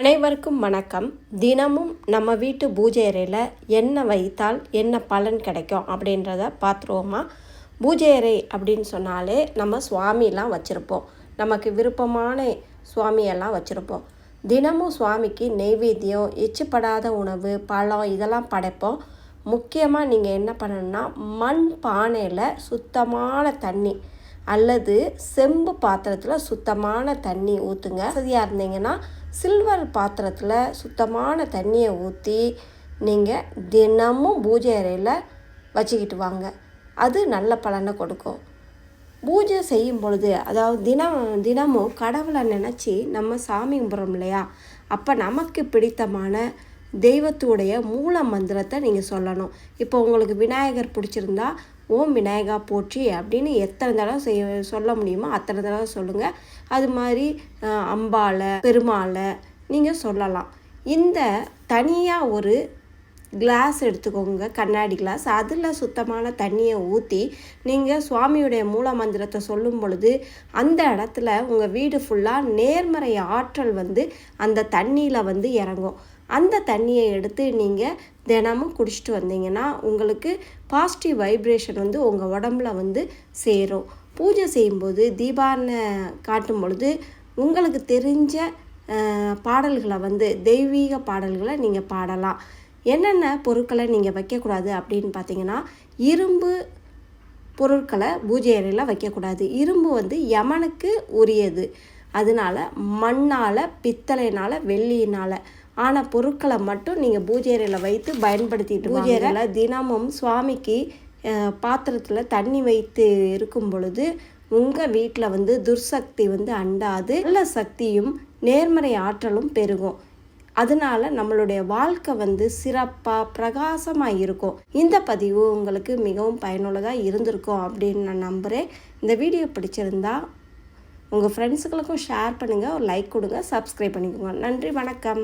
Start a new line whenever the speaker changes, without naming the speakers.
அனைவருக்கும் வணக்கம். தினமும் நம்ம வீட்டு பூஜை அறையில் என்ன வைத்தால் என்ன பலன் கிடைக்கும் அப்படின்றத பார்த்துருவோமா. பூஜை அறை அப்படின்னு சொன்னாலே நம்ம சுவாமிலாம் வச்சுருப்போம், நமக்கு விருப்பமான சுவாமியெல்லாம் வச்சுருப்போம். தினமும் சுவாமிக்கு நெய்வேத்தியம், எச்சுப்படாத உணவு, பழம் இதெல்லாம் படைப்போம். முக்கியமாக நீங்கள் என்ன பண்ணணும்னா, மண் பானையில் சுத்தமான தண்ணி அல்லது செம்பு பாத்திரத்தில் சுத்தமான தண்ணி ஊற்றுங்க. வசதியாக இருந்தீங்கன்னா சில்வர் பாத்திரத்தில் சுத்தமான தண்ணியை ஊற்றி நீங்கள் தினமும் பூஜை அறையில் வச்சுக்கிட்டு வாங்க. அது நல்ல பலனை கொடுக்கும். பூஜை செய்யும் பொழுது, அதாவது தினமும் கடவுளை நினச்சி நம்ம சாமி கும்பிட்றோம் இல்லையா, அப்போ நமக்கு பிடித்தமான தெய்வத்துடைய மூல மந்திரத்தை நீங்கள் சொல்லணும். இப்போ உங்களுக்கு விநாயகர் பிடிச்சிருந்தா ஓம் விநாயகா போற்றி அப்படின்னு எத்தனை தடவை சொல்ல முடியுமோ அத்தனை தடவை சொல்லுங்கள். அது மாதிரி அம்பாலை, பெருமாளை நீங்கள் சொல்லலாம். இந்த தனியாக ஒரு கிளாஸ் எடுத்துக்கோங்க, கண்ணாடி கிளாஸ். அதில் சுத்தமான தண்ணியை ஊற்றி நீங்கள் சுவாமியுடைய மூல மந்திரத்தை சொல்லும் பொழுது அந்த இடத்துல உங்கள் வீடு ஃபுல்லாக நேர்மறை ஆற்றல் அந்த தண்ணியில் இறங்கும். அந்த தண்ணியை எடுத்து நீங்கள் தினமும் குடிச்சிட்டு வந்தீங்கன்னா உங்களுக்கு பாசிட்டிவ் வைப்ரேஷன் உங்கள் உடம்புல சேரும். பூஜை செய்யும்போது தீபாவளி காட்டும் பொழுது உங்களுக்கு தெரிஞ்ச பாடல்களை தெய்வீக பாடல்களை நீங்கள் பாடலாம். என்னென்ன பொருட்களை நீங்கள் வைக்கக்கூடாது அப்படின்னு பார்த்தீங்கன்னா, இரும்பு பொருட்களை பூஜை அறையில் வைக்கக்கூடாது. இரும்பு யமனுக்கு உரியது. அதனால் மண்ணால், பித்தளைனால், வெள்ளியினால் ஆன பொருட்களை மட்டும் நீங்கள் பூஜை அறையில் வைத்து பயன்படுத்திட்டு பூஜை அறையில் தினமும் சுவாமிக்கு பாத்திரத்தில் தண்ணி வைத்து இருக்கும் பொழுது உங்கள் வீட்டில் துர்சக்தி அண்டாது, நல்ல சக்தியும் நேர்மறை ஆற்றலும் பெருகும். அதனால் நம்மளுடைய வாழ்க்கை சிறப்பாக பிரகாசமாக இருக்கும். இந்த பதிவு உங்களுக்கு மிகவும் பயனுள்ளதாக இருந்திருக்கும் அப்படின்னு நான் நம்புகிறேன். இந்த வீடியோ பிடிச்சிருந்தா உங்கள் ஃப்ரெண்ட்ஸுகளுக்கும் ஷேர் பண்ணுங்கள், ஒரு லைக் கொடுங்க, சப்ஸ்கிரைப் பண்ணிக்கோங்க. நன்றி, வணக்கம்.